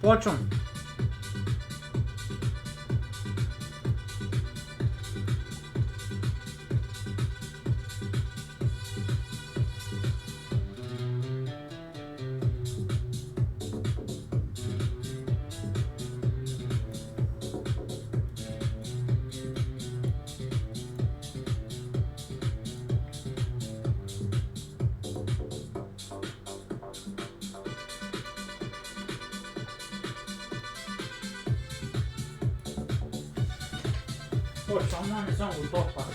Почвам. Почвам, не съм готов пак.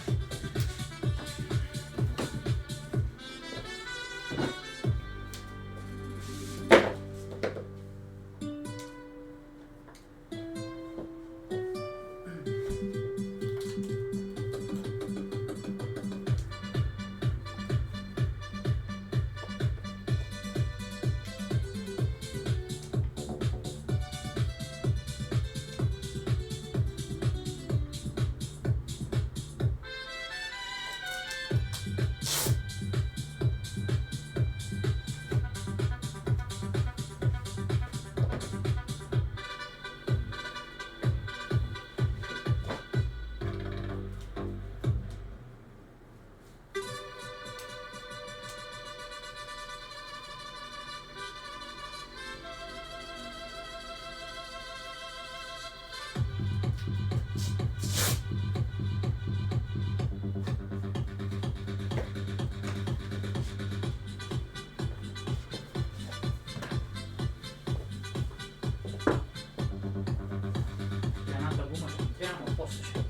Едната гума ще трябва, но после ще.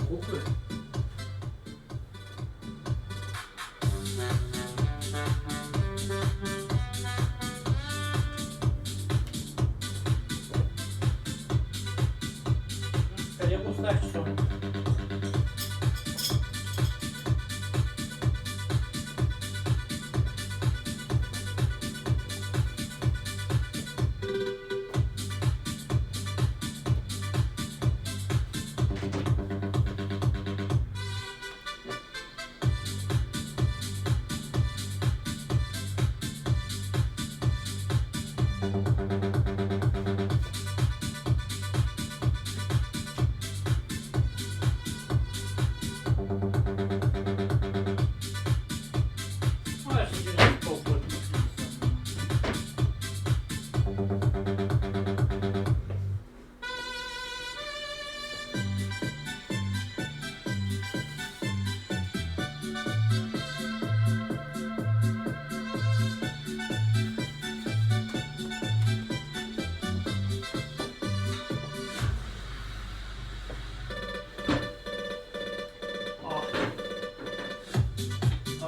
Колко е? Къде го оставиш часовник?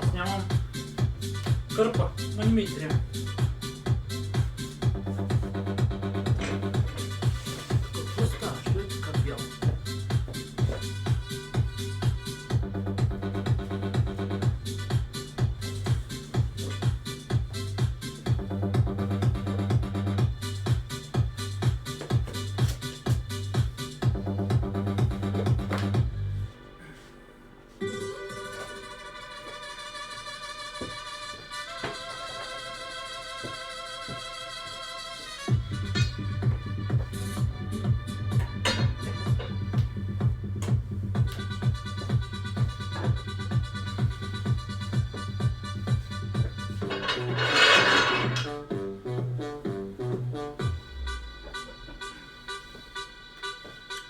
Аз нямам кърпа, но не ми трябва. Какво става? Що е така бял?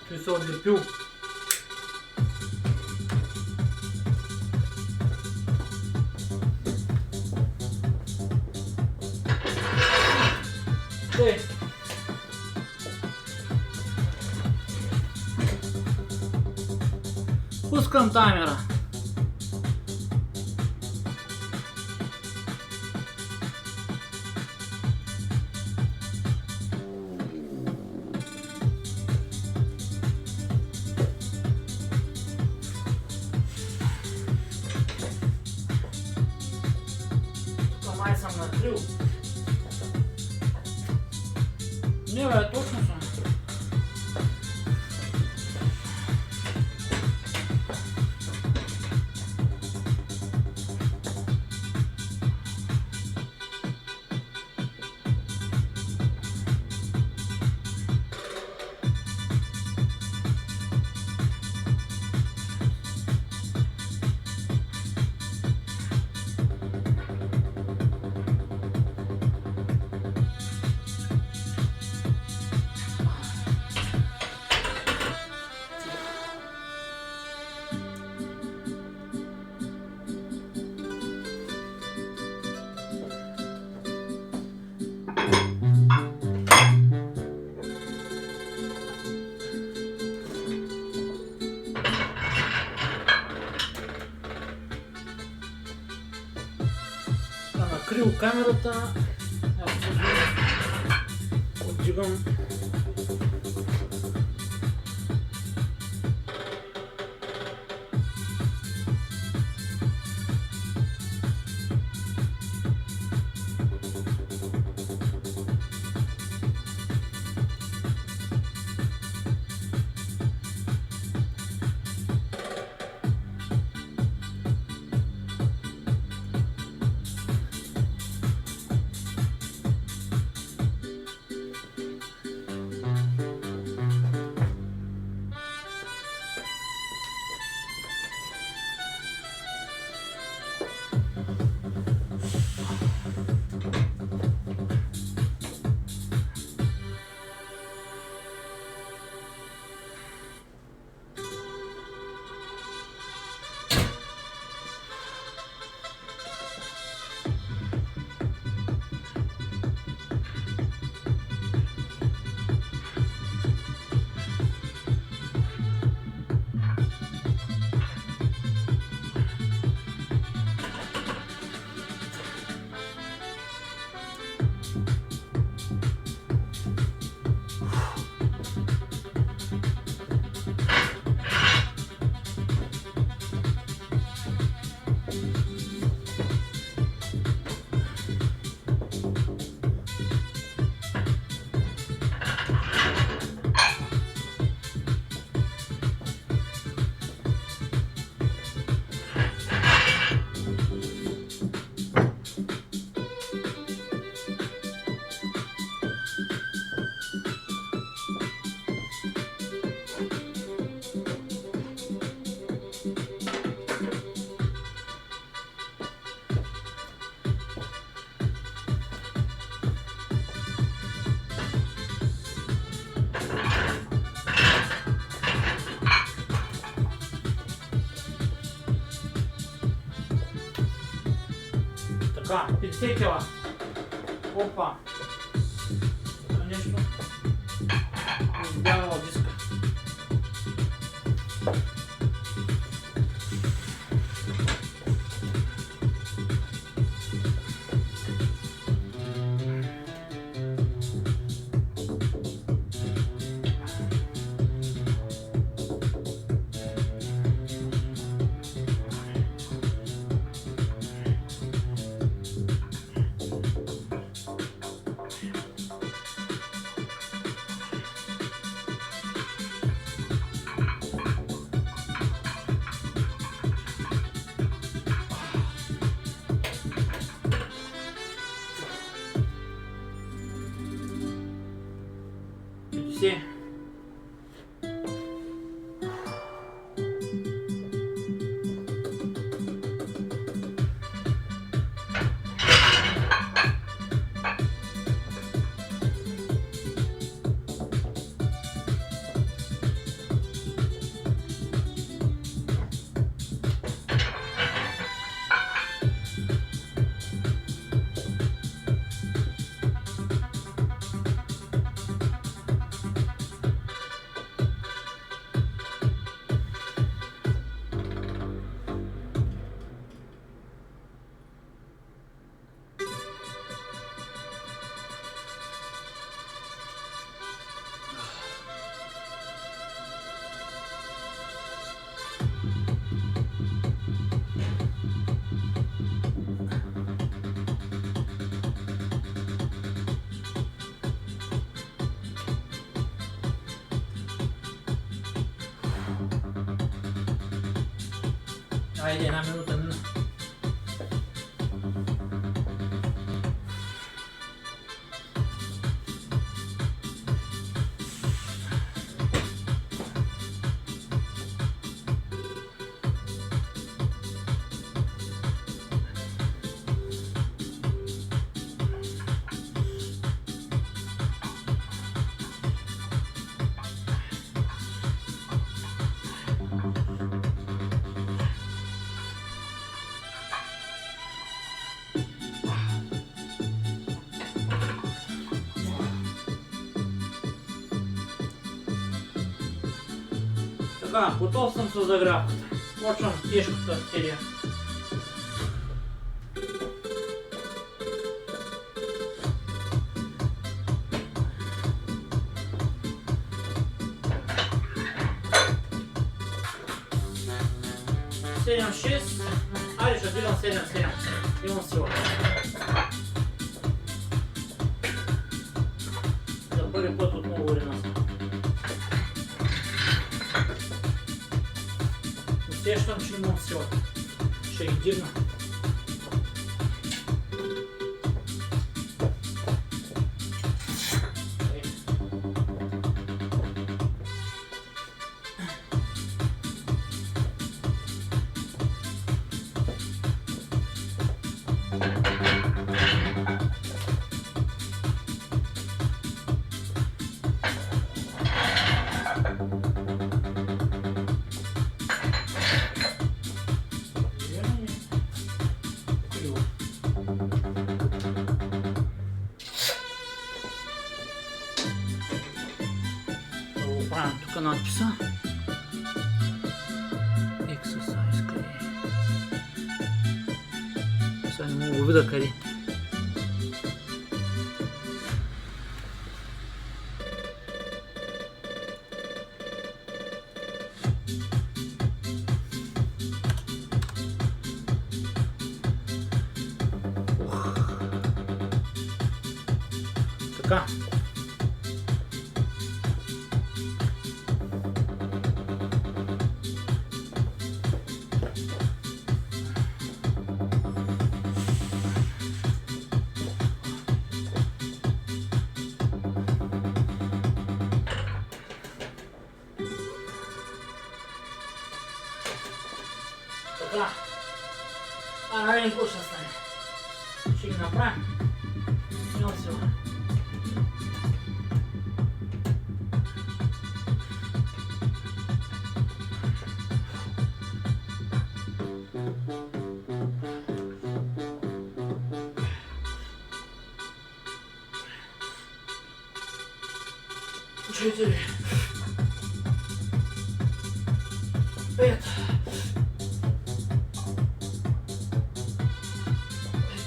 Той се отлепил. Ей! Пускам таймера. Тук май съм накрил. Не бе, точно съм. Накрил камерата. Аз отдигам. Така, 50 кила. Опа. Нещо избягало диска. Все. Ajde, jedna minuta. Така, готов съм с загрявката. Почвам тежката серия. Седем 6. Айде ще гледам 7-7. Имам сила. За първи път отново върна. Усещам, че имам сила. Ще ги дигна. Правим тук надписа. Exercise къде? Сега не мога да видя къде. Така. Така. Айде какво ще стане. Ще ги направим. Няма сила. Учители. 5.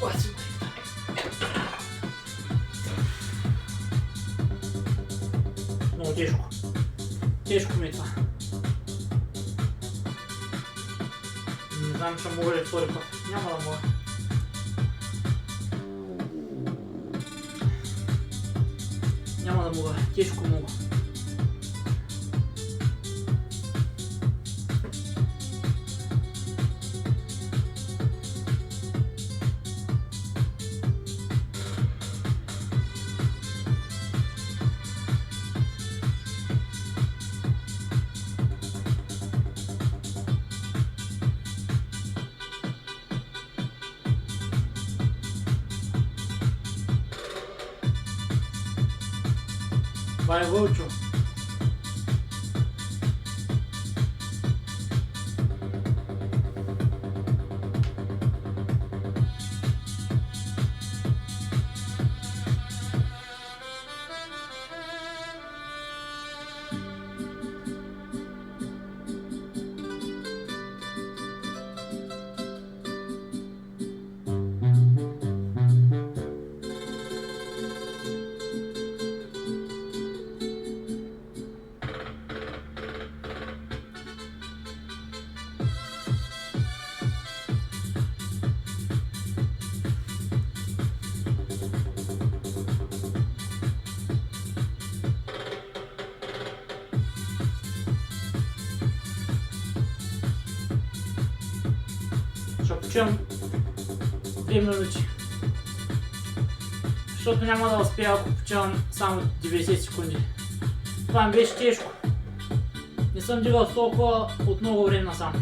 20. Много тежко. Тежко ми е това. Не знам, че мога ли втори път. Няма да мога. Няма да мога. Тежко много. Това е Вълчо. Ще почивам 2 минути. Защото няма да успея, ако почивам само 90 секунди. Това ми беше тежко. Не съм дигал толкова от много време насам.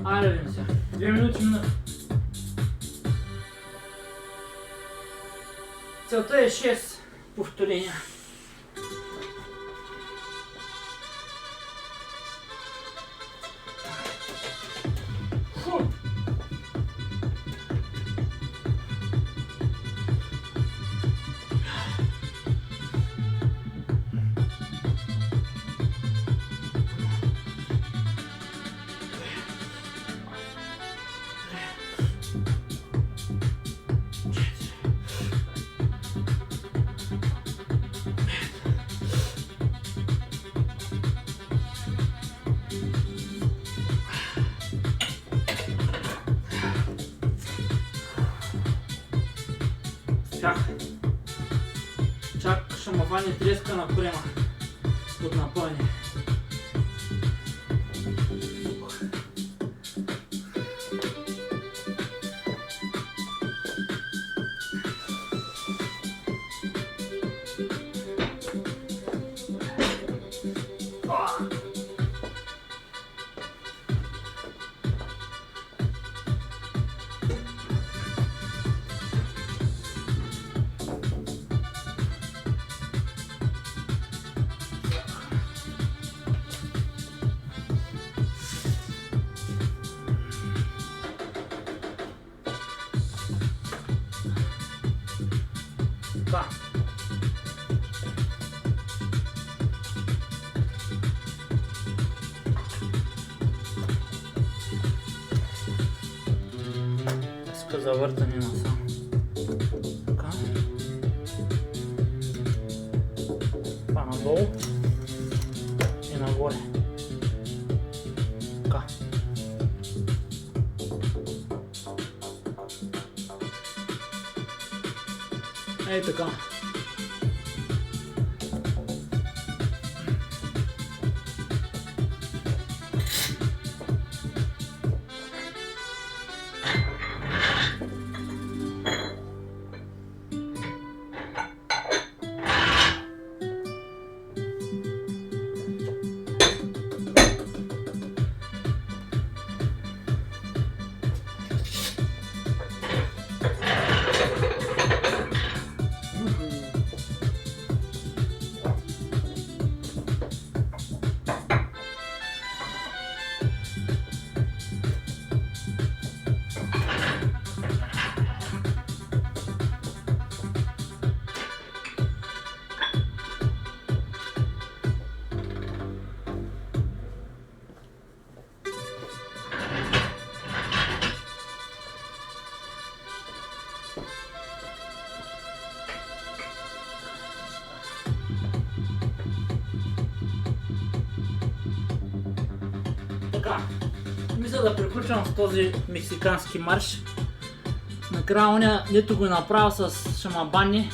Айде видим сега. 2 минути минах. Целта е 6 повторения. Чак ще ме фане треска на корема от напълне. Така. Иска завъртане насам. Така. Това надолу и нагоре. Така. Ей така. Така, мисля да приключвам с този мексикански марш. Накрая оня, дето го направил с шамабани.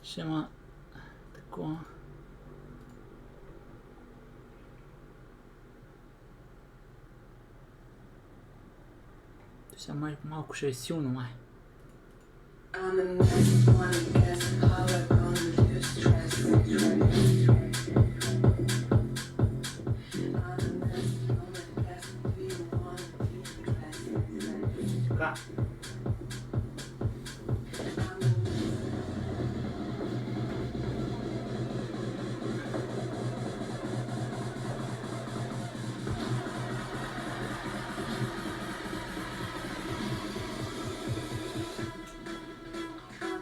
Ще има такова. Сега малко ще е силно, май. Така.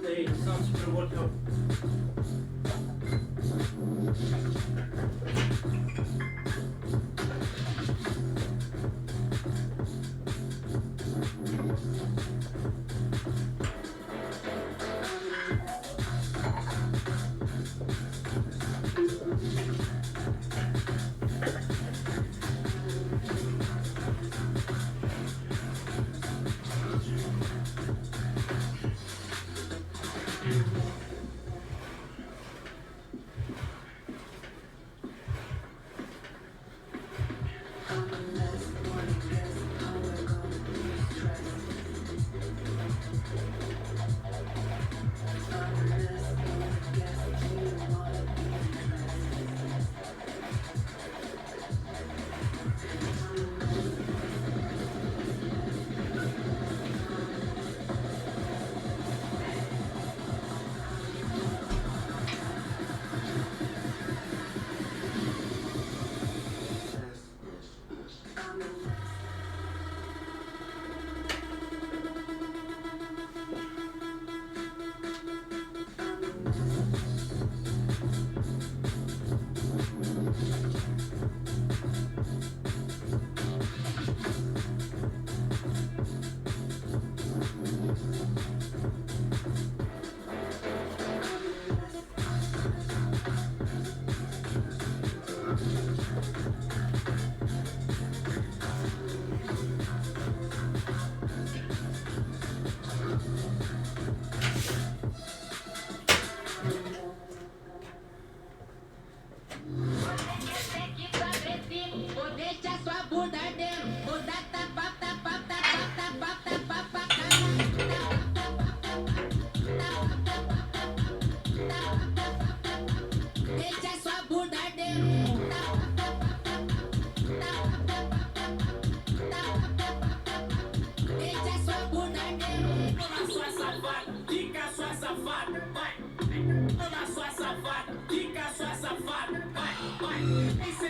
Ей, сам си приготвил.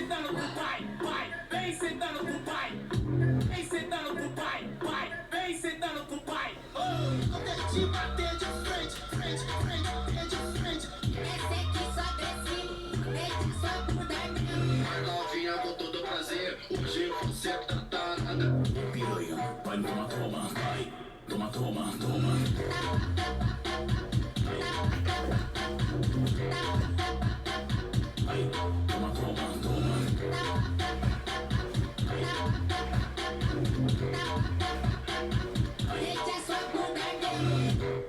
sentando pro pai, pai, vem sentando pro pai. Vem sentando pro pai, pai, vem sentando pro pai. Eu quero te bater de frente, frente, frente, frente, frente. Esse aqui só desce, deita só por dentro. Vai novinha com todo prazer, hoje você tá danada. Piranha, vai toma, toma, vai. Toma, toma, toma. Ai, toma, toma, toma. Deita só por dentro.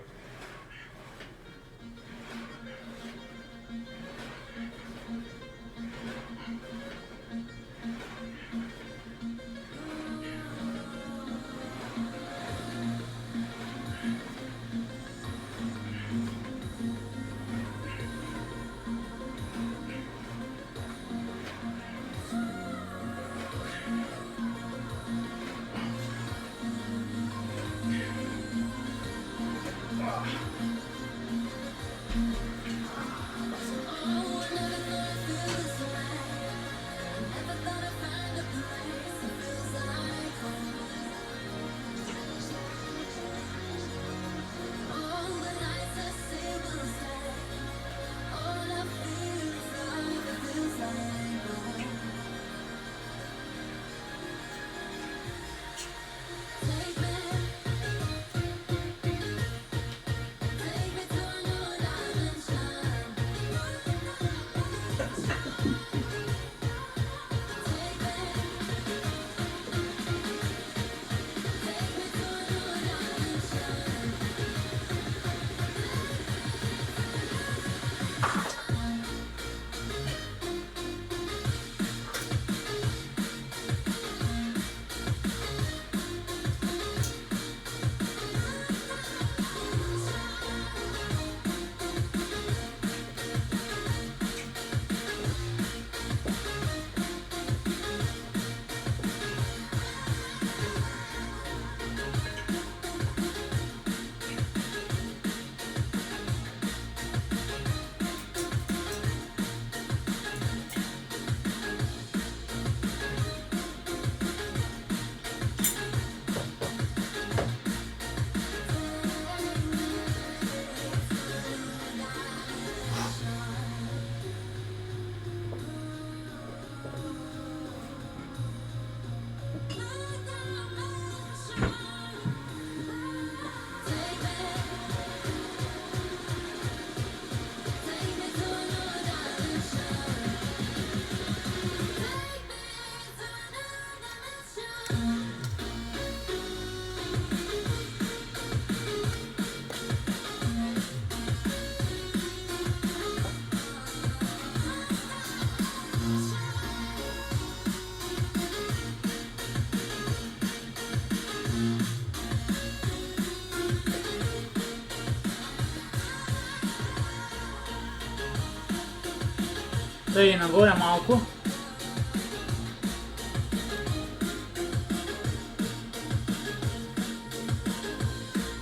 Тъй нагоре малко.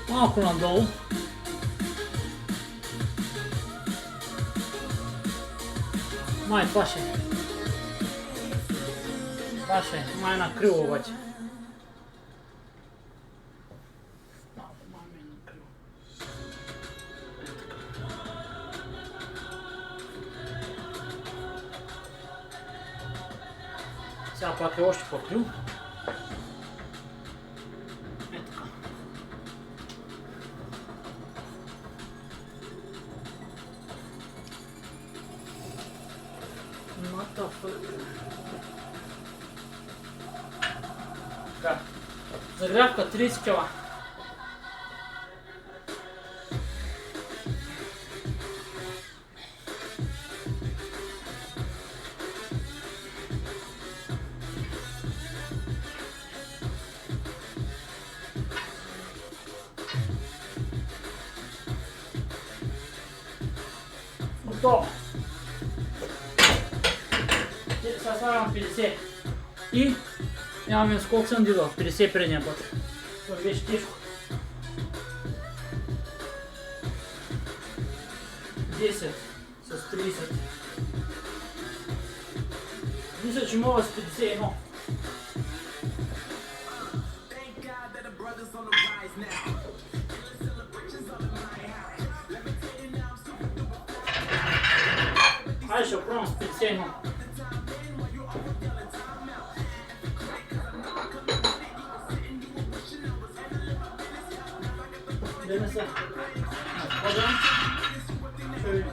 Малко надолу. Май, това ще е. Това ще е. Май накрило обаче. Май е накрило. Сега пак е още по-крил. Е така. Така. Загрявка 30 кила. Готово. Сега слагам 50. И нямаме сколко съм дигал. 50 предния път. Това беше тежко. 10 с 30. Мисля, че мога с 51. Хайде ще пробвам с 51. Дай не са. Подам. Ще видим.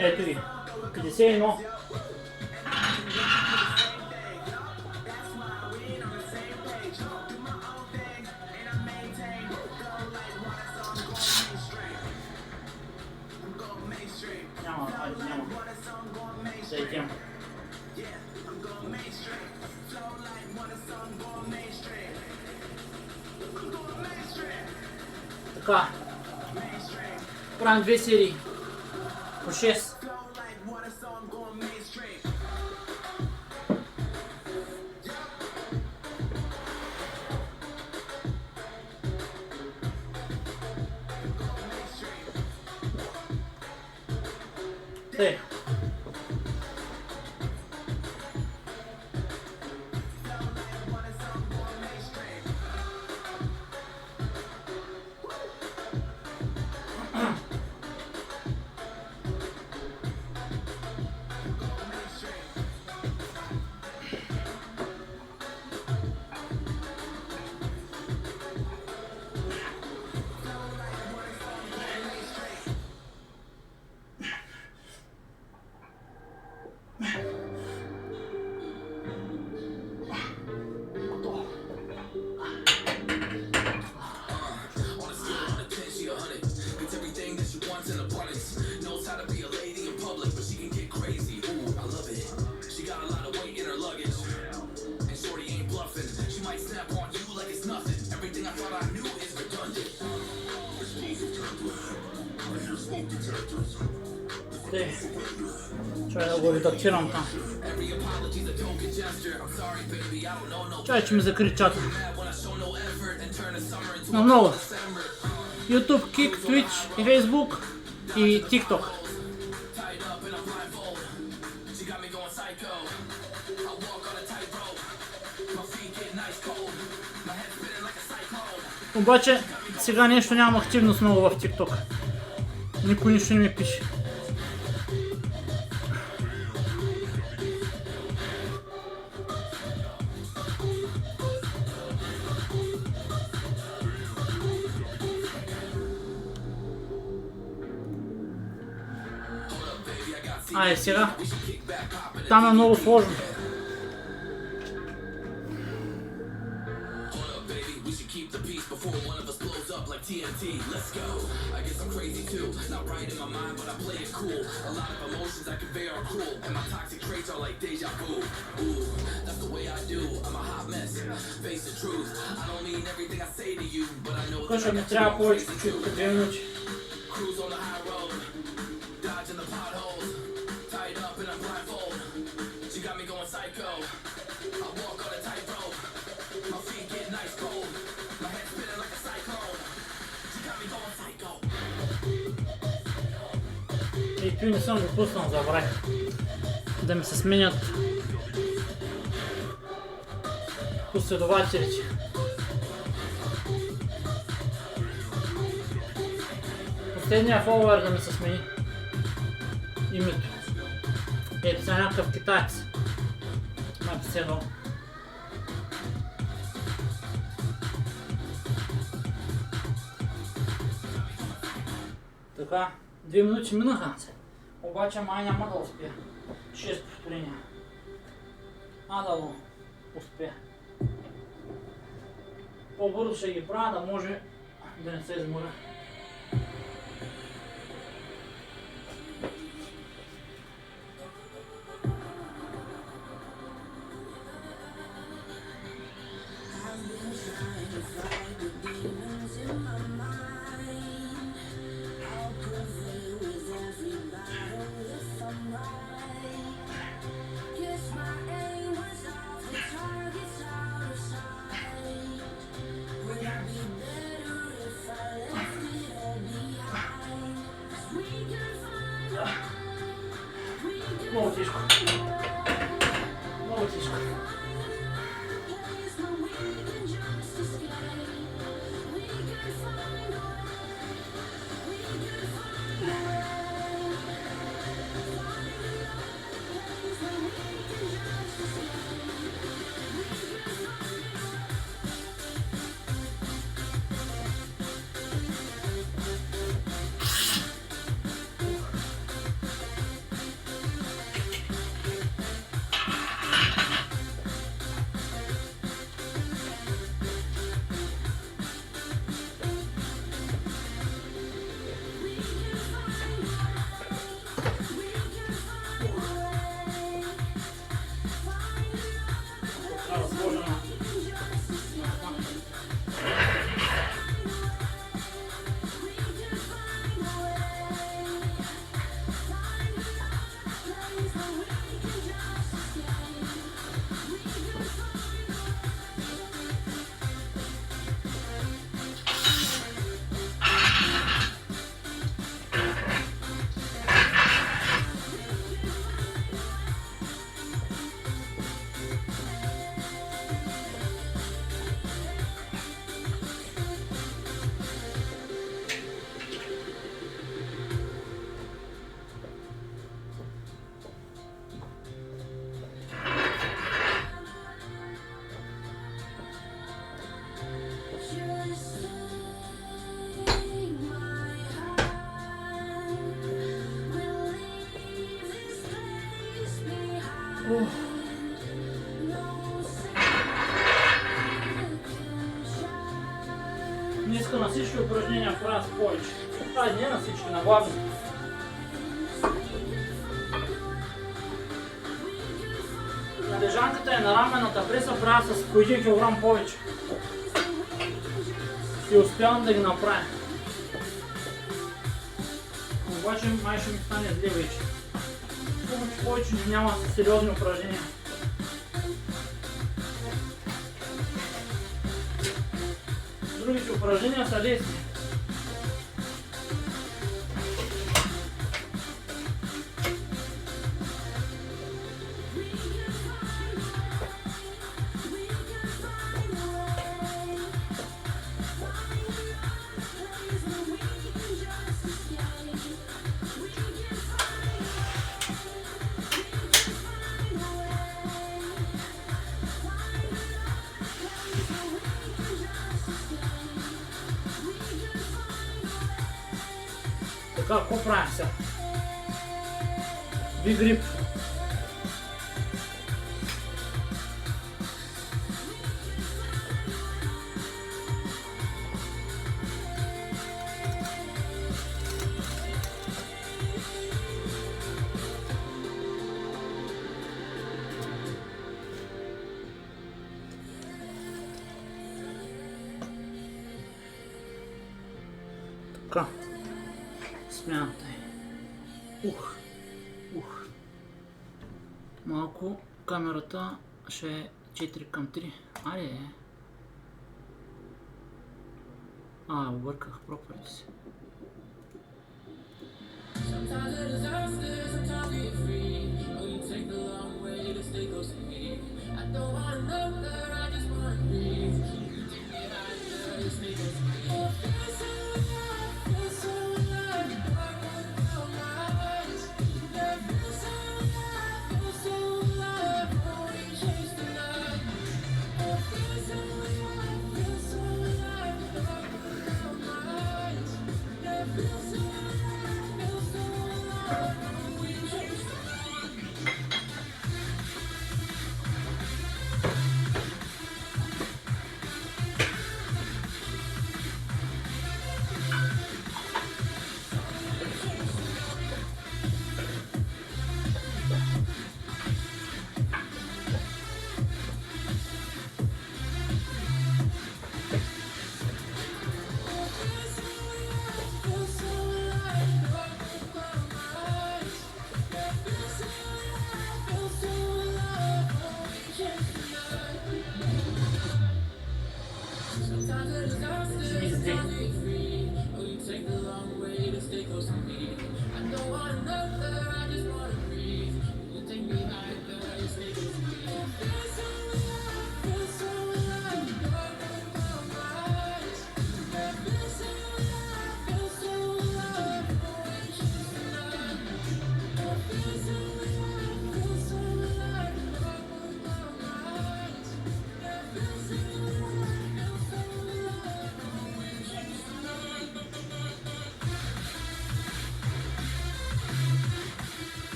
Ето ги. 51. Няма, айде, няма. Сейтем. Така. Правим 2 серии. По 6. Тъй. Тъй. Чай да го редактирам там. Чай, че ми закри чата. На много. YouTube, Kik, Twitch, и Facebook и TikTok. Обаче сега нещо нямам активност много в TikTok. Никой нищо не ми пише. Айде сега. Там е много сложно. TNT, let's go. I guess I'm crazy too. Not right in my mind, but I play it cool. A lot of emotions I convey are cruel, and my toxic traits are like deja vu. Ooh, that's the way I do. I'm a hot mess. Face the truth. I don't mean everything I say to you, but I know that I got you crazy too. Cruise on the high road, dodging the potholes, tied up in a blindfold. She got me going psycho. I walk on a tightrope. My feet get nice cold. My head spinning like a cyclone. И той не съм го пуснал, забравих да ми се сменят последователите. Последния фолуър да ми се смени името. Ето са някакъв китаец. Написедал. Така, 2 минути минаха, обаче май няма да успя. 6 повторения. Да го успя. По-бързо ще ги правя, да може да не се изморя. тежко. Много тежко. Разложено. Днеска на всички упражнения правя с повече. Не на всички, на главни. На лежанката и на рамената преса правя с по 1 кг повече. И успявам да ги направя. Обаче май ще ми стане зле вече. Повече няма сериозни упражнения. Другите упражнения са лесни. Така, какво правим сега? V-grip. Така. Смяната е. Малко камерата ще е 4:3. Айде. Обърках пропорите си.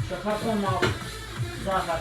Ще хапвам малко захар.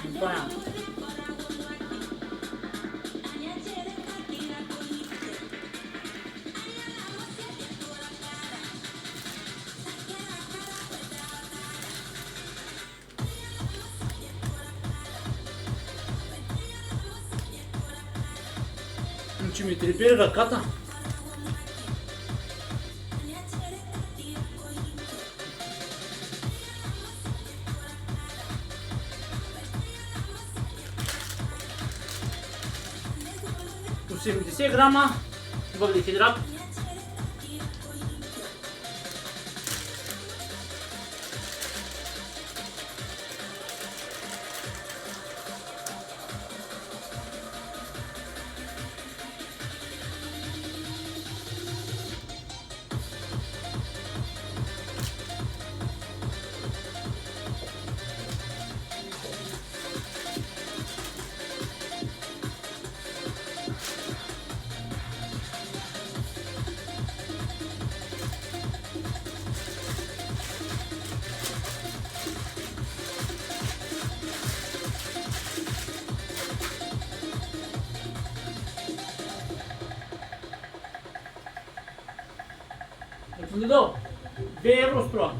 Отварям. Че ми трепери ръката. По 70 грама въглехидрат. Ето ли долу? 2 евро струва.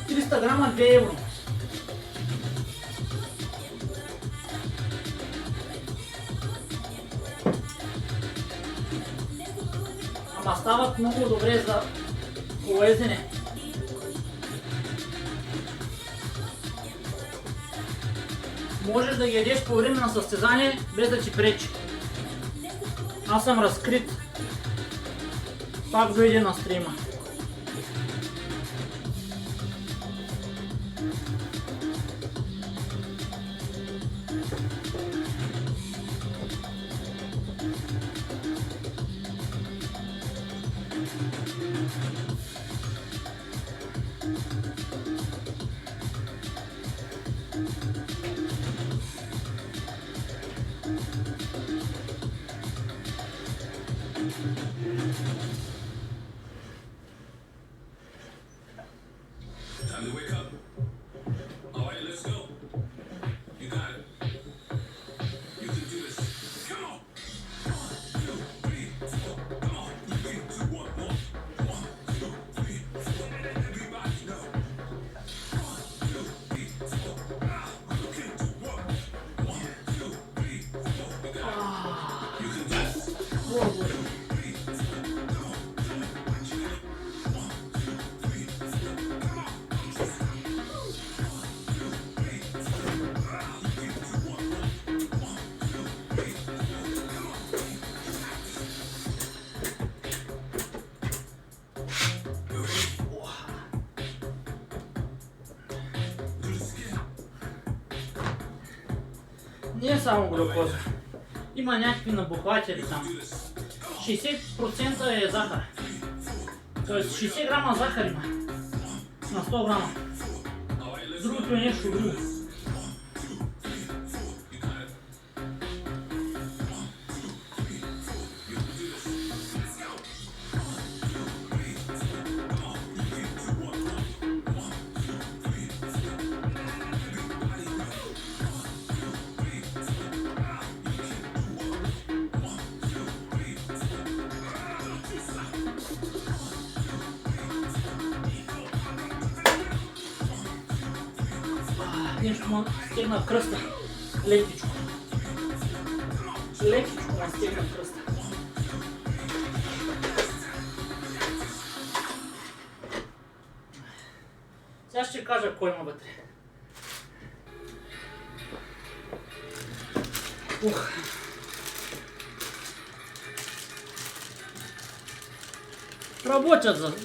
Триста грама 2 евро. Ама стават много добре за полезене. Можеш да ги ядеш по време на състезание, без да ти пречи. Аз съм разкрит. Пак дойде на стрима. Time to wake up. All right, let's go. You got it. You can do this. Come on. 1, 2, 3, 4. Come on. 3, 2, 1, more. 1, 2, 3, 4. Everybody know. 1, 2, 3, 4. You can do what? 1, 2, 3, 4. You got it. You can do this. 1, 2, 3, 4. Come on. Не е само глюкоза. Има някакви набухватели там. 60% е захар. Тоест 60 грама захар има. На 100 грама. Другото е нещо друго. ма стегна кръста. Лекичко. Лекичко ма стегна кръста. Сега ще кажа кой има вътре.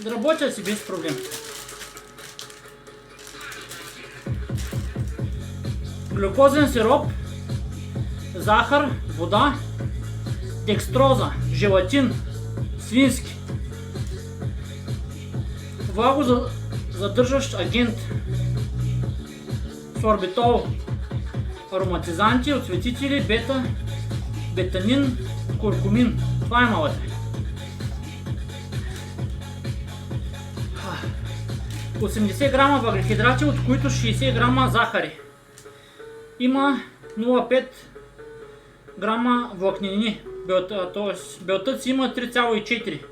Работят си без проблем. Глюкозен сироп, захар, вода, декстроза, желатин, свински, влагозадържащ агент, сорбитол, ароматизанти, отцветители, бетанин, куркумин. Това има вътре. 80 грама въглехидрати, от които 60 грама захари. Има 0,5 грама влакнини, т.е. белтъци има 3,4.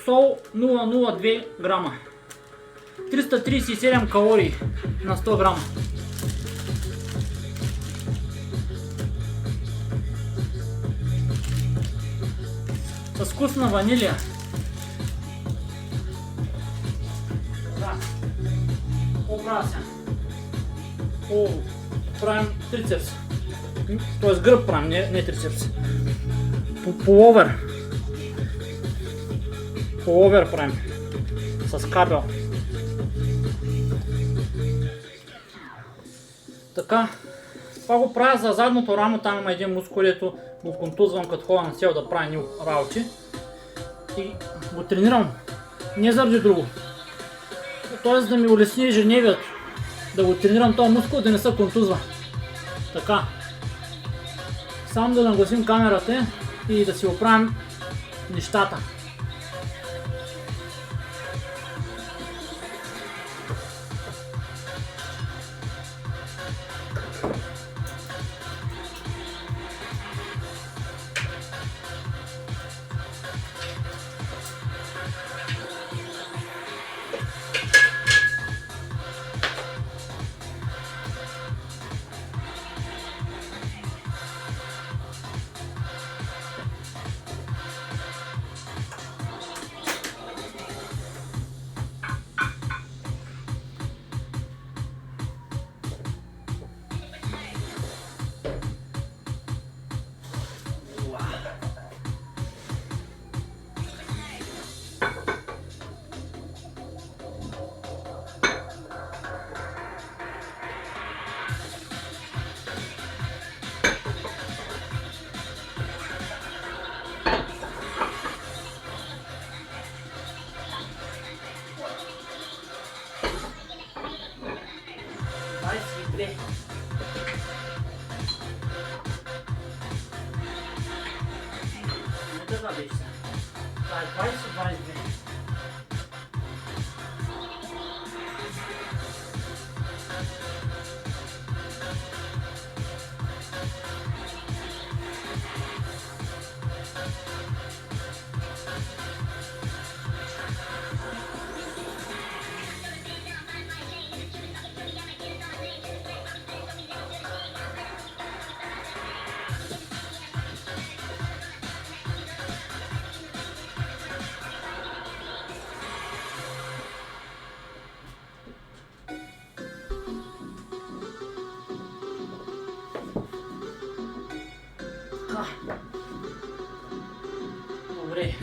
Сол 0,02 грама. 337 калории на 100 грама. С вкус на ванилия. Образя. Правим трицепс. Т.е. гръб правим, не трицепс. Пуловер. Пуловер правим. С кабел. Така. Това го правя за задното рамо, там има един мускул, ето го контузвам като ходя на сел да прави работи. И го тренирам. Не заради друго. Т.е. да ми улесни ежедневието. Да го тренирам този мускул, да не се контузва. Така. Само да нагласим камерата и да си оправим нещата. Добре.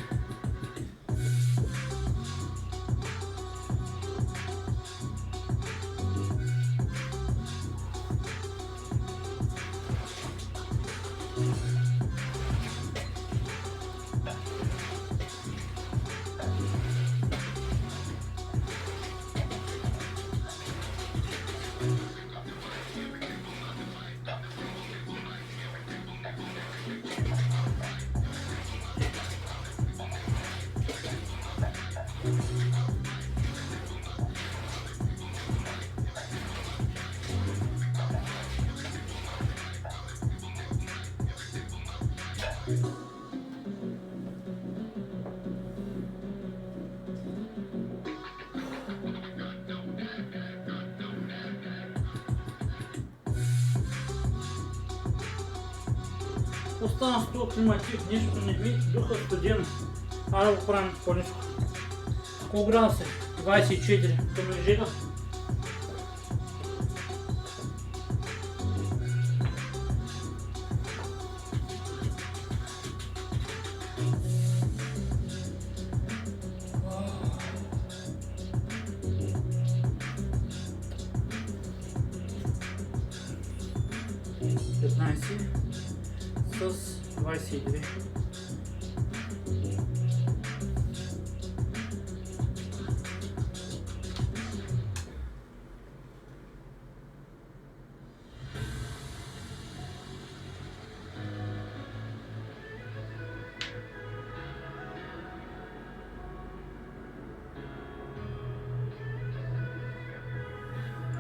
остана с това климатив, нещо не ми духа студено. Айде да го правим по-ниско. Колко градуса е? 24. То ме жега. С 22.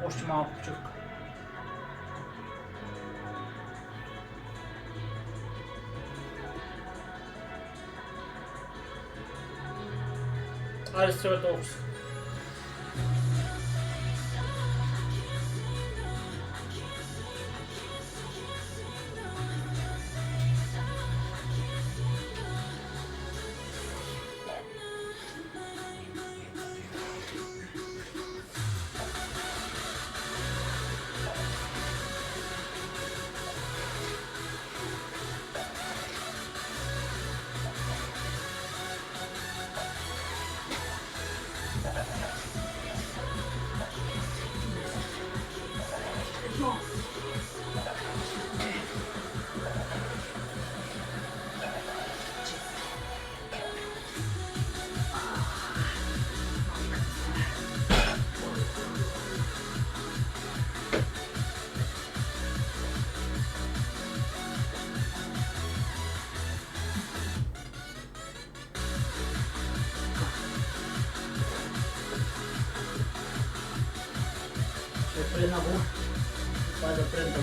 Още малко почивка. Айде стрелай толкова. Предна го. Това е за предна го.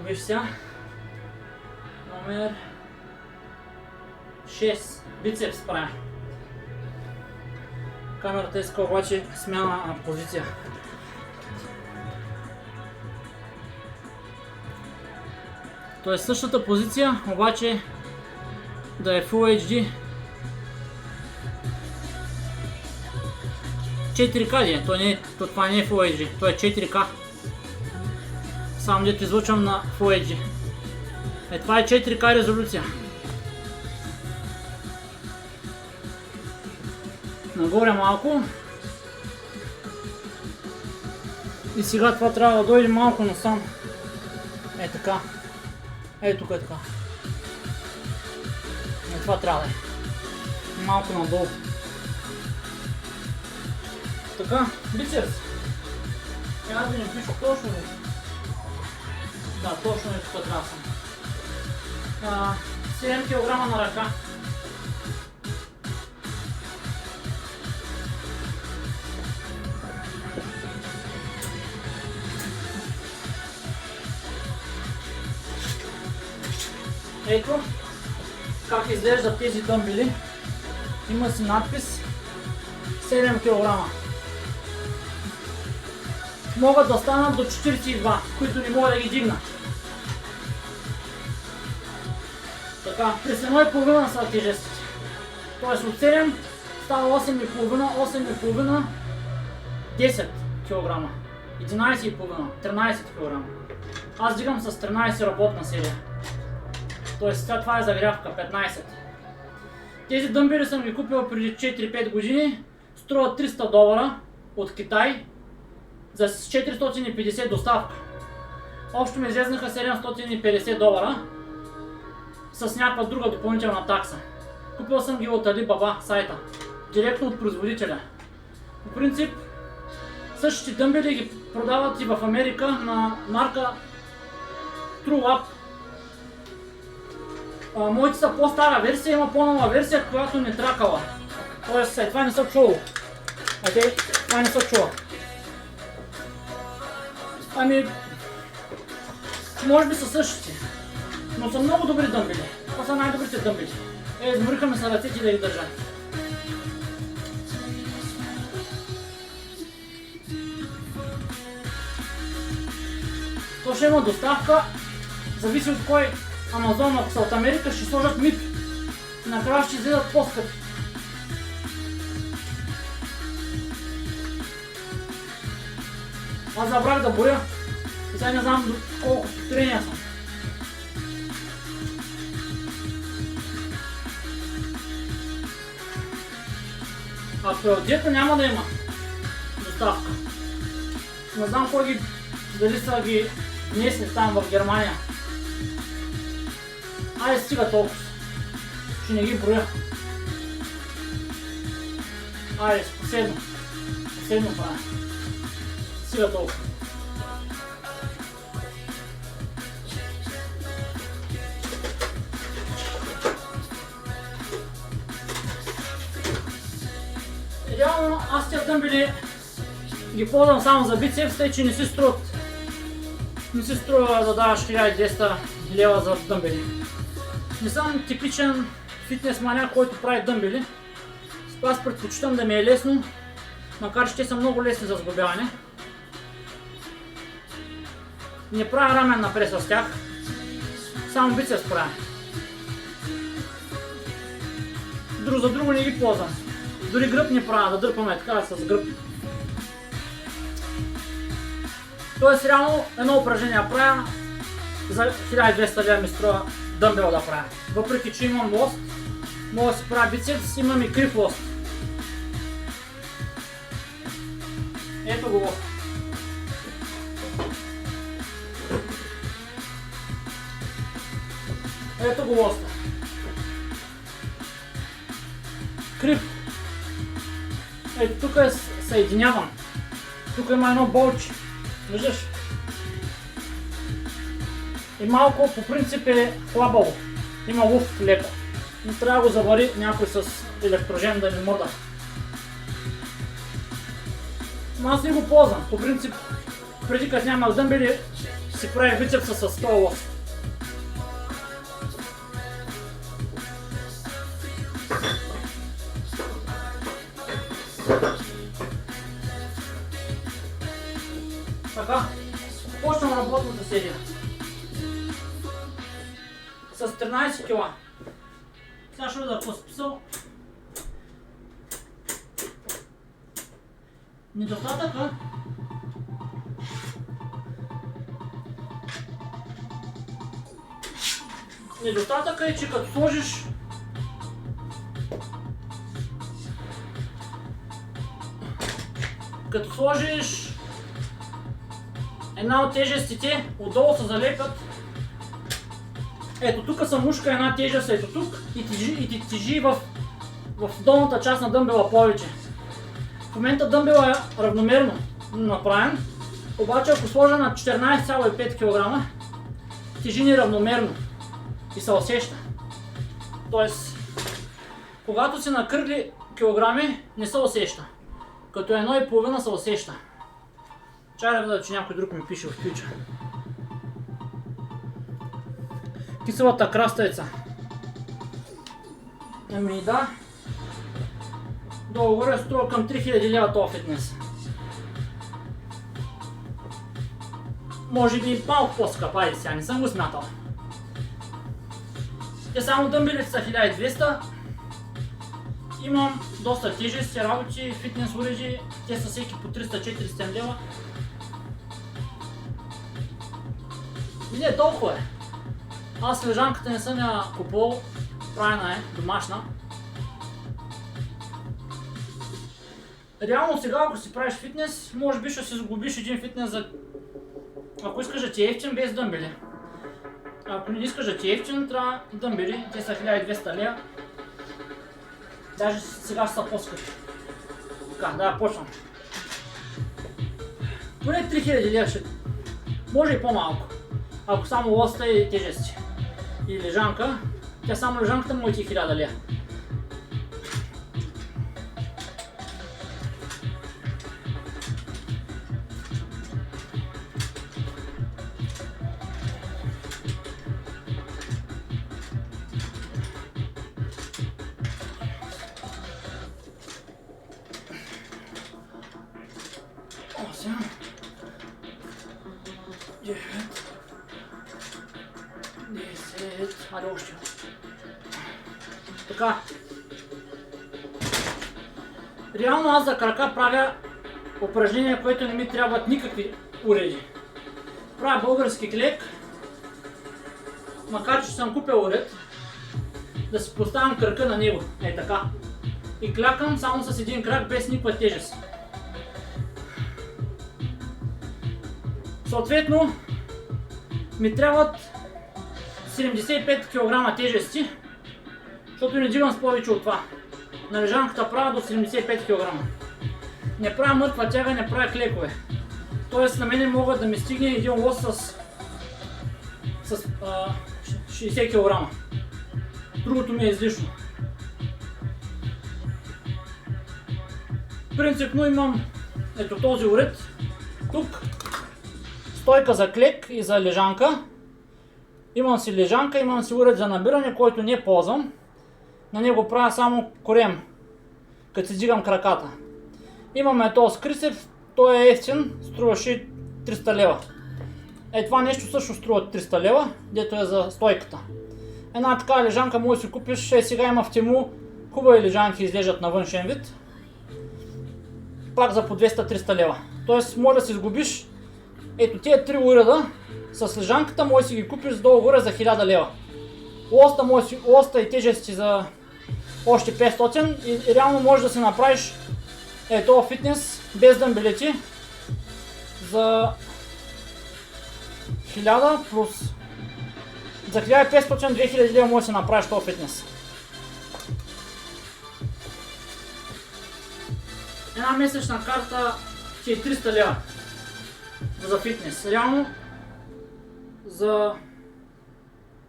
Виж сега. Номер 6. Бицепс правя. Камерата иска обаче смяна на позиция. То е същата позиция, обаче да е Full HD. 4K ли? Това не е Full HD, то е 4K. Само дето излъчвам на Full HD. Това е 4K резолюция. Нагоре малко. И сега това трябва да дойде малко насам. Така. Тук е така. Това трябва да е. Малко надолу. Така, бицепс. Аз да не пиша точно ли? Да, точно е тук трябва съм. 7 кг на ръка. Ето как изглеждат тези дъмбели. Има си надпис 7 кг. Могат да станат до 42, които не могат да ги дигнат. Така, през 1,5 са тежестите. Тоест от 7 става 8,5, 10 кг. 11,5, 13 кг. Аз дигам с 13 работна серия. Тоест това е загрявка, 15. Тези дъмбели съм ги купил преди 4-5 години. Струват $300 от Китай. За 450 доставка. Общо ми излезнаха $750 с някаква друга допълнителна такса. Купил съм ги от Alibaba сайта, директно от производителя. По принцип, същите дъмбели ги продават и в Америка на марка TrueLab. Моите са по-стара версия, има по-нова версия, която не тракала. Тоест, това не са чуло. Това не са чула. Ами, може би са същите, но са много добри дъмбели. Това са най-добрите дъмбели. Измориха ми са ръцете да ги държа. То ще има доставка, зависи от кой Амазон, ако са от Америка, ще сложат мит. Накрая ще излизат по-скъпи. Аз забрах да боря. И сега не знам колко повторения съм. Ако е от диета, няма да има доставка. Не знам кой ги, дали са ги внесли там в Германия. Айде стига толкова. Ще не ги броя. Айде, последно. Последно правя. Стига толкова. Реално аз тези дъмбели ги ползвам само за бицепс, тъй че не си струват. Не си струва да даваш 1200 лева за дъмбели. Не съм типичен фитнес маняк, който прави дъмбели. Аз предпочитам да ми е лесно, макар че те са много лесни за сглобяване. Не правя раменна преса с тях, само бицепс правя. За друго не ги ползвам. Дори гръб не правя, да дърпаме така с гръб. Тоест реално едно упражнение правя, за 1200 лева ми струва дъмбел да правя. Въпреки че имам лост, мога да си правя бицепс, имам и крив лост. Ето го лост. Ето го лоста. Крив. Ето тук е съединяван. Тук има едно болче. Виждаш? И малко по принцип е хлабаво. Има луфт леко. И трябва да го завари някой с електрожен да не мърда. Но аз не го ползвам. По принцип, преди като нямах дъмбели, си правих бицепса с този лост. Така, почвам работната серия. С 13 кила. Сега ще да посписал. Недостатъка е, че като сложиш една от тежестите, отдолу се залепят. Ето тук са мушка една тежест, ето тук и ти тежи в долната част на дъмбела повече. В момента дъмбела е равномерно направен, обаче ако сложа на 14,5 кг, тежи неравномерно и се усеща. Тоест, когато си на кръгли килограми, не се усеща. Като 1,5 се усеща. Чай да видя, че някой друг ми пише в Twitch. Киселата краставица. Ами да. Долу-горе струва към 3000 лева този фитнес. Може би малко по-скъп, айде сега, не съм го смятал. Те само дъмбелите са 1200. Имам доста тежести работи, фитнес уреди, те са всеки по 300-400 лева. И не толкова е. Аз лежанката не съм я купувал, правена е, домашна. Реално сега, ако си правиш фитнес, може би ще си сглобиш един фитнес за... Ако искаш да ти е ефтин, без дъмбели. Ако не искаш да ти е ефтин, трябва дъмбели, те са 1200 лева. Даже сега са по-скъпи. Така, да почвам. Поне 3000 лева ще... Може и по-малко. Ако само лоста и тежести. И лежанка. Тя само лежанката му ти 1000 лева. 9, 10, аре още. Така. Реално аз за крака правя упражнения, които не ми трябват никакви уреди. Правя български клек, макар че съм купил уред, да си поставям кръка на него, е така. И клякам само с един крак, без никаква тежест. Съответно, ми трябват 75 кг тежести, защото не дигам с повече от това. На лежанката правя до 75 кг. Не правя мъртва тяга, не правя клекове. Тоест на мене могат да ми стигне един лост с 60 кг. Другото ми е излишно. Принципно имам ето този уред. Тук стойка за клек и за лежанка. Имам си лежанка, имам си уред за набиране, който не ползвам. На него правя само корем, като си дигам краката. Имаме този скрисев, той е ефтин, струваше 300 лева. Е, това нещо също струва 300 лева, дето е за стойката. Една така лежанка може да си купиш, сега има в Тему хубави лежанки изглеждат на външен вид. Пак за по 200-300 лева. Тоест може да си сгубиш, ето тия 3 уреда с лежанката може да си ги купиш с долу-горе за 1000 лева. Лоста и тежести за още 500 и реално можеш да си направиш ето фитнес без дъмбелети за 1000 плюс за 1500-2000 лева може да си направиш този фитнес. Една месечна карта ти е 300 лева за фитнес. Реално за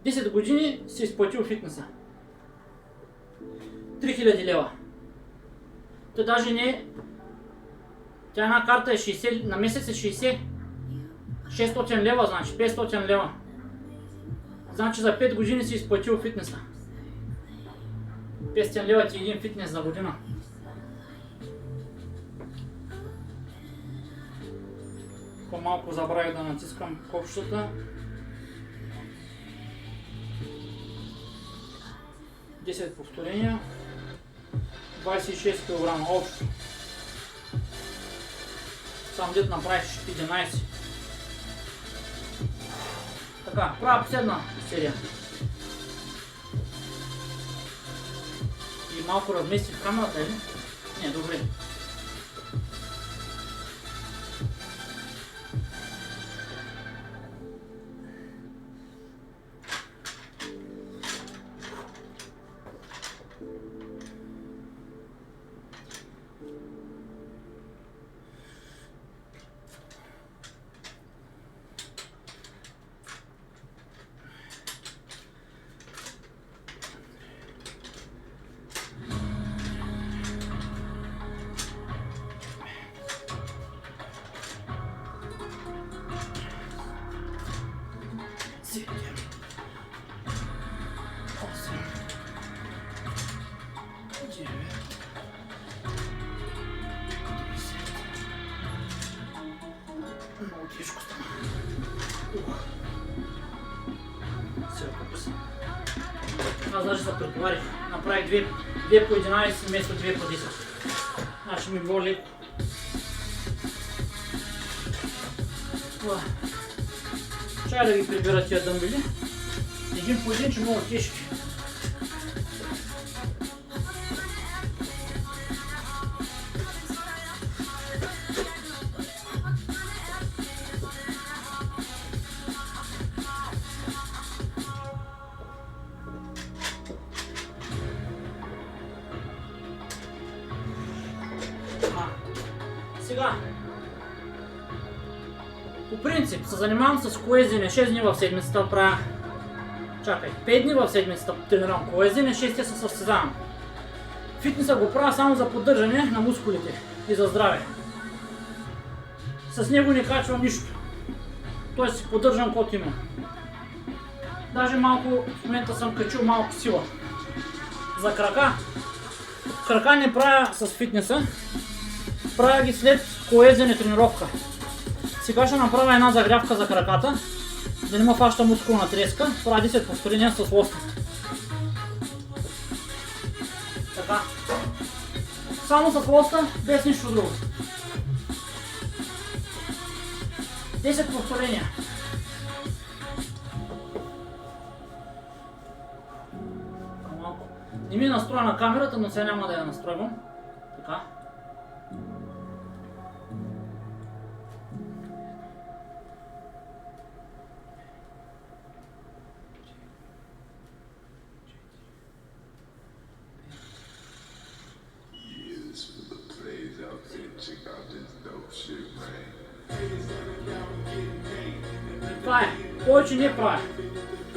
10 години си изплатил фитнеса. 3000 лева. То даже не... Тя една карта е 60, на месец е 60. 600 лева, значи 500 лева. Значи за 5 години си изплатил фитнеса. 500 лева ти е един фитнес за година. По-малко забравих да натискам копчетата. 10 повторения. 26 кг общо. Сам дет направих 11. Така, правя последна серия. И малко разместих камерата, или? Не, добре. Много тежко стана. Аз даже се претоварих. Направих 2 по 11 вместо 2 по 10. Значи ми било леко. Чай да ги прибера тия дъмбели. Един по един, че много тежки. Сега, по принцип се занимавам с коезене 6 дни в седмицата, правя, 5 дни в седмицата тренирам коезене, 6 се състезавам. Фитнеса го правя само за поддържане на мускулите и за здраве. С него не качвам нищо, т.е. си поддържам каквото имам. Даже малко, в момента съм качил малко сила. За крака не правя с фитнеса, правя ги след коезене тренировка. Сега ще направя една загрявка за краката, да не ме фаща мускулна треска. Прави 10 повторения с лоста. Така. Само с лоста, без нищо друго. 10 повторения. Малко. Не ми е настроена камерата, но сега няма да я настройвам. Така. Това е. Повече не правя.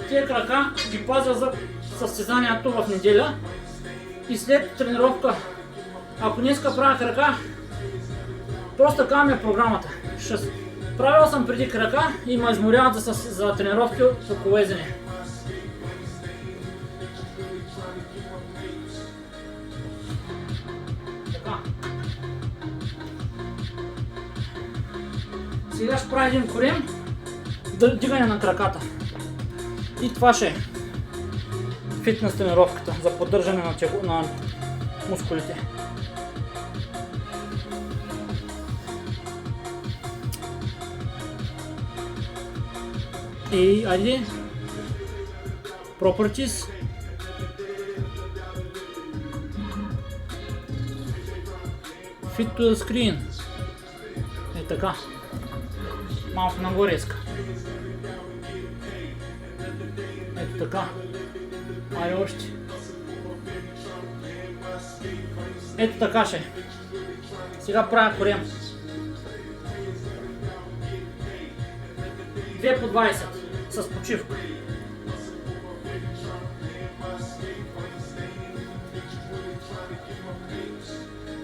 Тия крака ги пазя за състезанието в неделя и след тренировка. Ако днеска правя крака, просто така ми е програмата. Правил съм преди крака и ме изморяват за тренировки по колезене. Така. Сега ще правя един корем, дигане на краката. И това ще е фитнес тренировката за поддържане на мускулите. И айде, properties, fit to the screen, е така, малко нагоре иска, ето така, айде още, ето така ще, сега правя корем, 2 по 20 с почивка.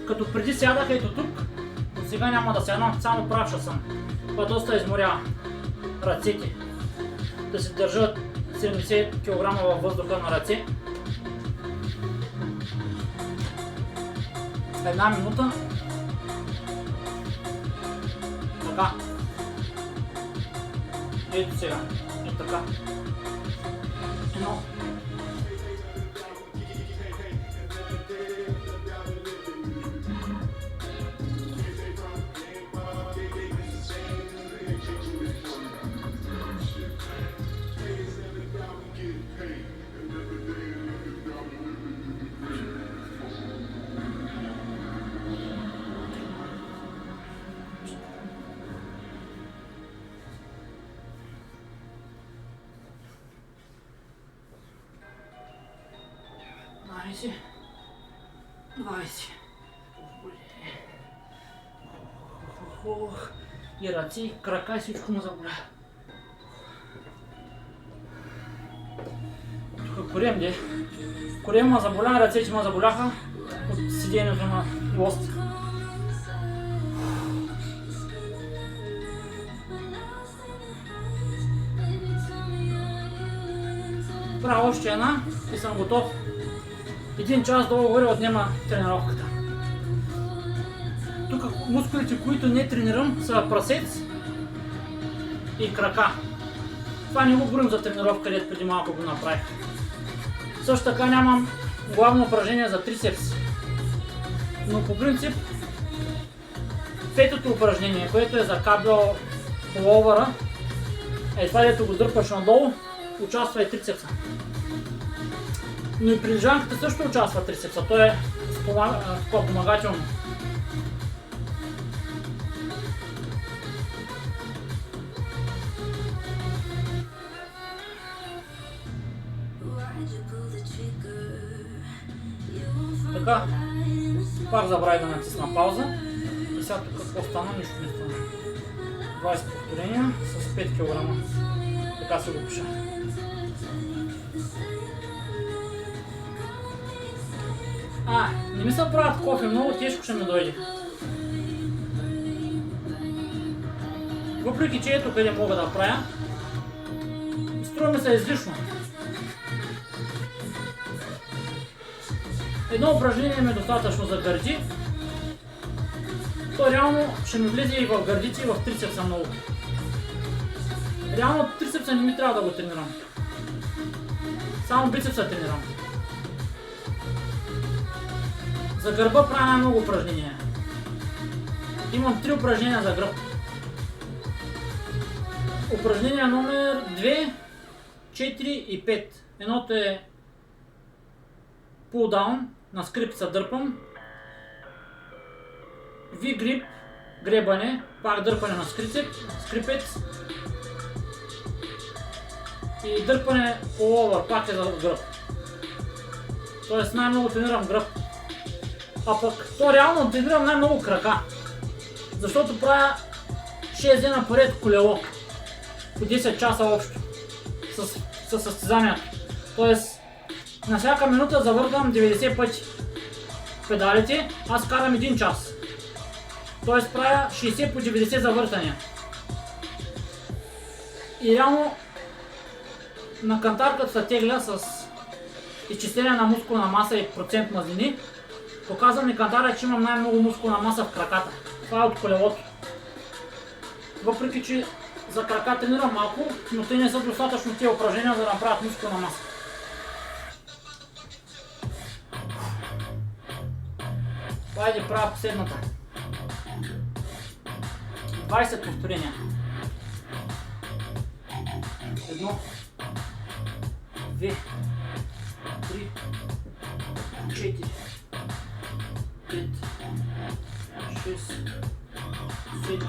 Като преди сядах ето тук, но сега няма да сядам, само правша съм. Това доста изморява ръцете. Да се държат 70 кг във въздуха на ръце. Една минута. Така. Ето сега. Ето така. Едно. Си. 20. И ръце, и крака и всичко му заболя. Тук корем де. Корем ме заболя, ръцете ме заболяха от седението на лост. Правя още една и съм готов. 1 час долу-горе отнема тренировката. Тук мускулите, които не тренирам, са прасец и крака. Това не го броим за тренировка, където преди малко го направих. Също така нямам главно упражнение за трицепс. Но по принцип, петото упражнение, което е за кабел пуловъра, това дето го дърпаш надолу, участва и трицепса. Но и при лежанката също участва трицепса, то е помагателно. Така, пак забравя да натисна пауза и сега тук какво стана, нищо не стана. 20 повторения с 5 кг. Така се го пиша. Не ми се правят кофе, много тежко ще ми дойде. Въпреки че ето къде мога да правя, струва ми се излишно. Едно упражнение ми е достатъчно за гърди То реално ще ми влезе и в гърдите, и в трицепса много. Реално трицепса не ми трябва да го тренирам. Само бицепса тренирам. За гърба правя най-много упражнения. Имам 3 упражнения за гръб. Упражнение номер 2, 4 и 5. Едното е pull down, на скрипца дърпам. V-grip, гребане, пак дърпане на скрипец. И дърпане по овър, пак е за гръб. Тоест най-много тренирам гръб. А пък то реално тренирам най-много крака. Защото правя 6 дена поред колело. По 10 часа общо. С състезанието. Тоест на всяка минута завъртам 90 пъти педалите, аз карам 1 час. Тоест правя 60 по 90 завъртания. И реално на кантарката се тегля с изчисление на мускулна маса и процент мазнини. Показва ми кантара, че имам най-много мускулна маса в краката. Това е от колелото. Въпреки че за крака тренирам малко, но те не са достатъчно тези упражнения, за да направят мускулна маса. Хайде, правя последната. 20 повторения. 1, 2, 3, 4, 5, 6, 7,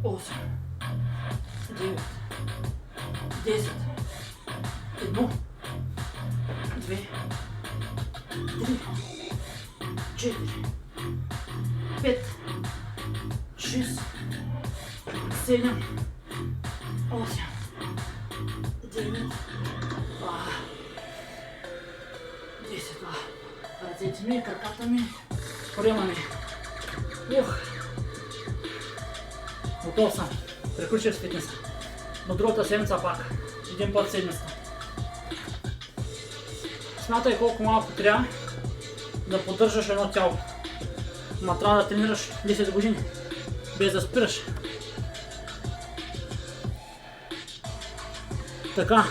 8, 9, 10, 1, 2, 3, 4, 5, 6, 7, 8, 9, 10. Ръцете ми, краката ми, приемаме. Готов съм. Приключих с фитнеса. Но другата седмица пак. Един път седмицата. Смятай колко малко трябва да поддържаш едно тяло. Ма трябва да тренираш 10 години. Без да спираш. Така.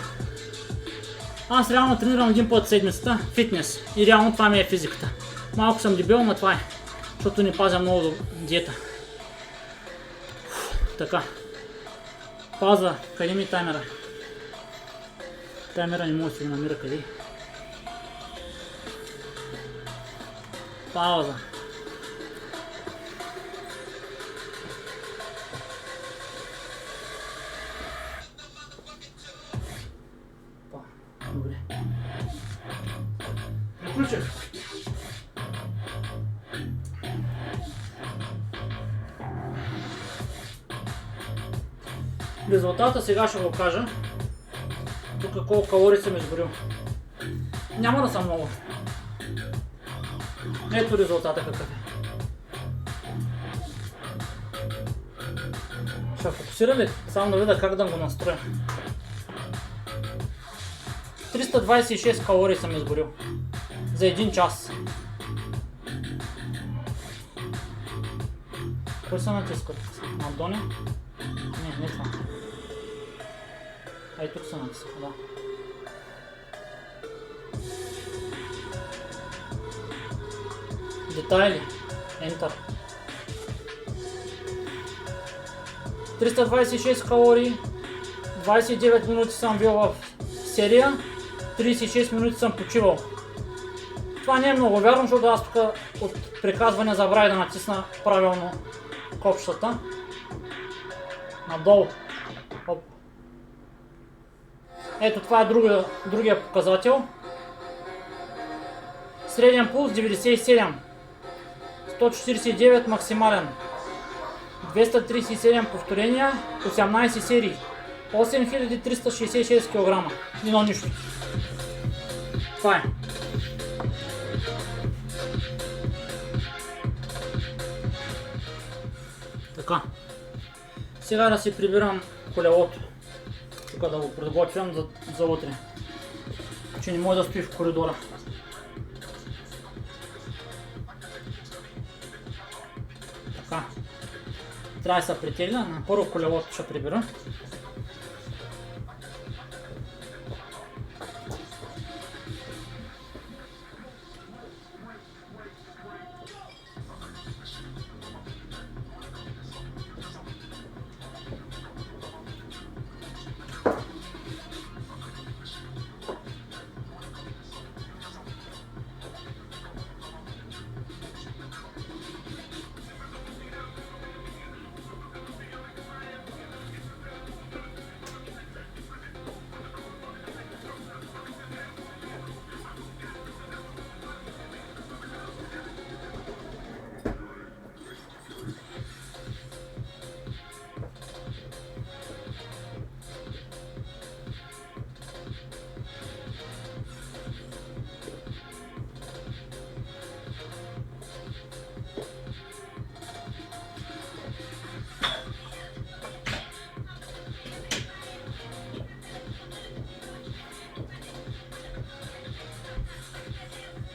Аз реално тренирам един път седмицата фитнес. И реално това ми е физиката. Малко съм дебел, но това е. Защото не пазя много до диета. Така. Пауза. Къде ми е таймера? Таймера не може да се го намира къде. Пауза. Добре. Приключих. Резултата сега ще го кажа. Тук колко калории съм изгорил. Няма да съм много. Ето резултата какъв е. Ще фокусира ли? Само да видя как да го настроя. 326 калории съм изгорил. За 1 час. Кой се натискат? Надони? Не това. Ай, тук се натиска, да. Детайли. Enter. 326 калории. 29 минути съм бил в серия. 36 минути съм почивал. Това не е много вярно, защото аз тук от приказване забравя да натисна правилно копчетата. Надолу. Оп. Ето това е другия показател. Среден пулс 97. 149 максимален. 237 повторения, 18 серии. 8366 кг. Едно нищо. Това е. Така. Сега да си прибирам колелото. Тук да го подготвям за утре. Че не може да стои в коридора. Така. Трябва да се притегля. На първо колелото ще прибера.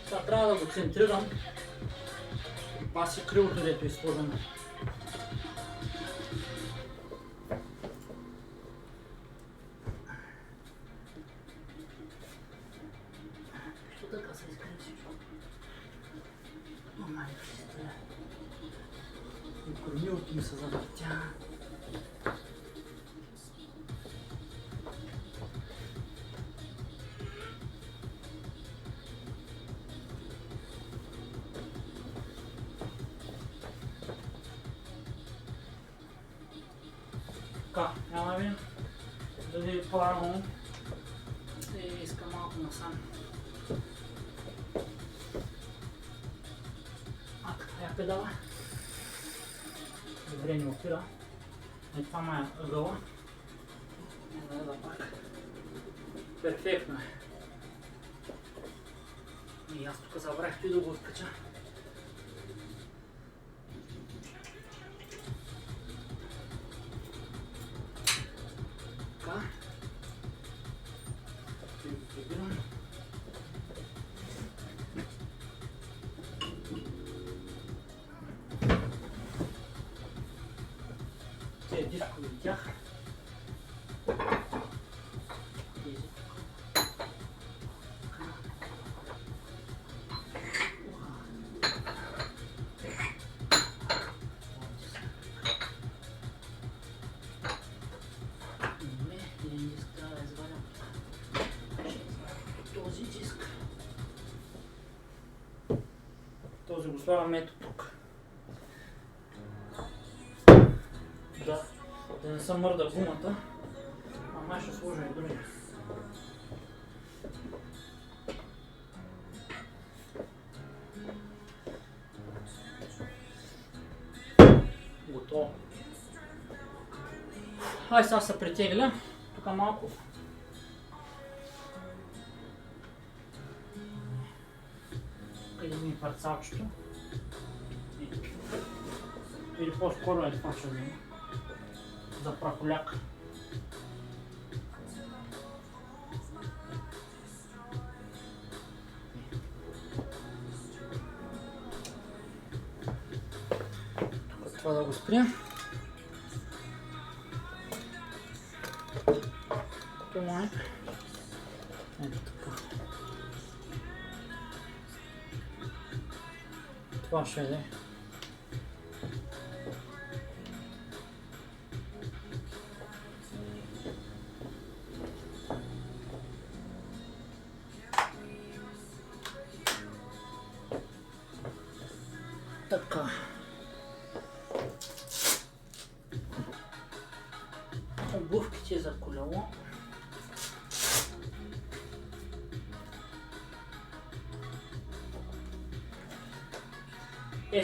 Сега трябва да го центрирам. Паси кривото, дето е сложено. Що така се изкрим всичко? Майка си стая. И кормилото ми се завъртя. Така, няма ви да ви правилно и искам малко насам. Така, я педала. Добре ни опира. И това ма е ъгъла. Да пак. Перфектно е. И аз тук забравих и да го откача. Така. И го прибирам. Тези дискови от тях. Тези тук. Един диск трябва да извадям. Този диск. Този го слагам ето тук. Да не се мърда гумата, а май ще сложа и други. Готово. Ай сега се притегля. Тук малко. Къде ми е парцалчето? Или по-скоро е това ще взема. За прахоляк. Тук това да го спря. Това е. Ето така. Това ще е. Така. Обувките за колело.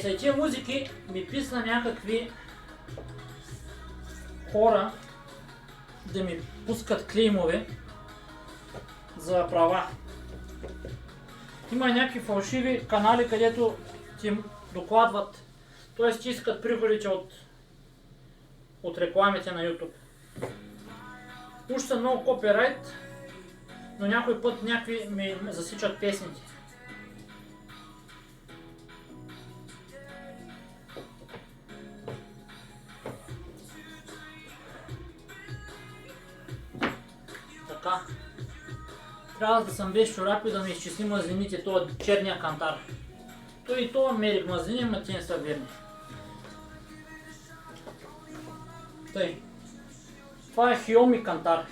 След тия музики ми писна някакви хора да ми пускат клеймове за права. Има някакви фалшиви канали, където ти докладват, т.е. ти искат приходите от рекламите на YouTube. Уж са много копирайт, но някой път някакви ми засичат песните. каза да съм без чорапи да ми изчисли мазнините, това черния кантар. Той и това мерих мазнини, ама те не са верни. Тъй. Това е Xiaomi кантар.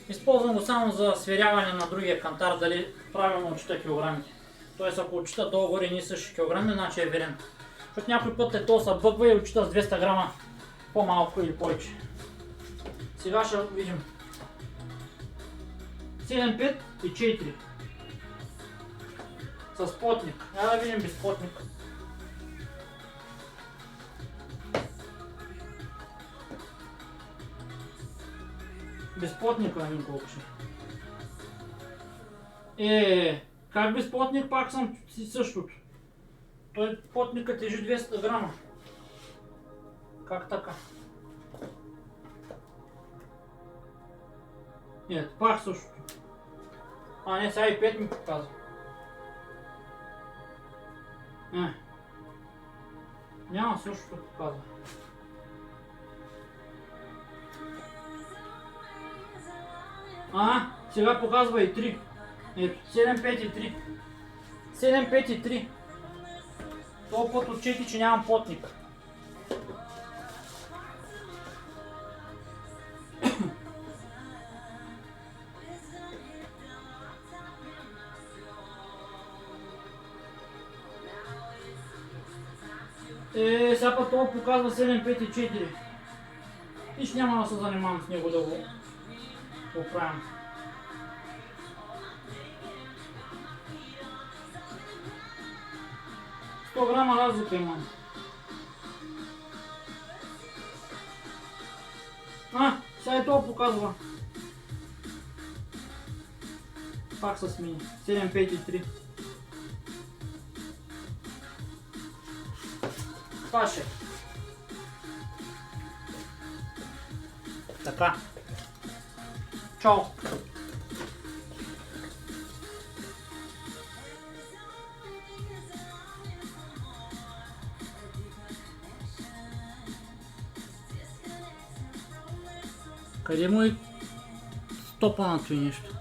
Използвам го само за сверяване на другия кантар, дали правилно отчита килограмите. Тоест ако отчита долу-горе ни същи килограми, значи е верен. Защото някой път то се бъгва и отчита с 200 грама по-малко или повече. Сега ще видим. 7, 5 и 4. С плотник. Да видим без плотник. Без плотника на колко ще. Как без плотник пак съм си същото. Той плотника тежи 200 грама. Как така? Нет, пак същото. А не, сега и 5 ми показва. Няма същото показва. Сега показва и 3. Ето, 7, 5 и 3. 7, 5 и 3. Това път отчети, че нямам плотник. Сега път това показва 7, 5 и 4. И ще няма да се занимавам с него да го оправям. Грама разлика имам. Сега и това показва. Пак с мини. 7, 5 и 3. Това ще. Така. Чао. Къде му е стопанато и нещо?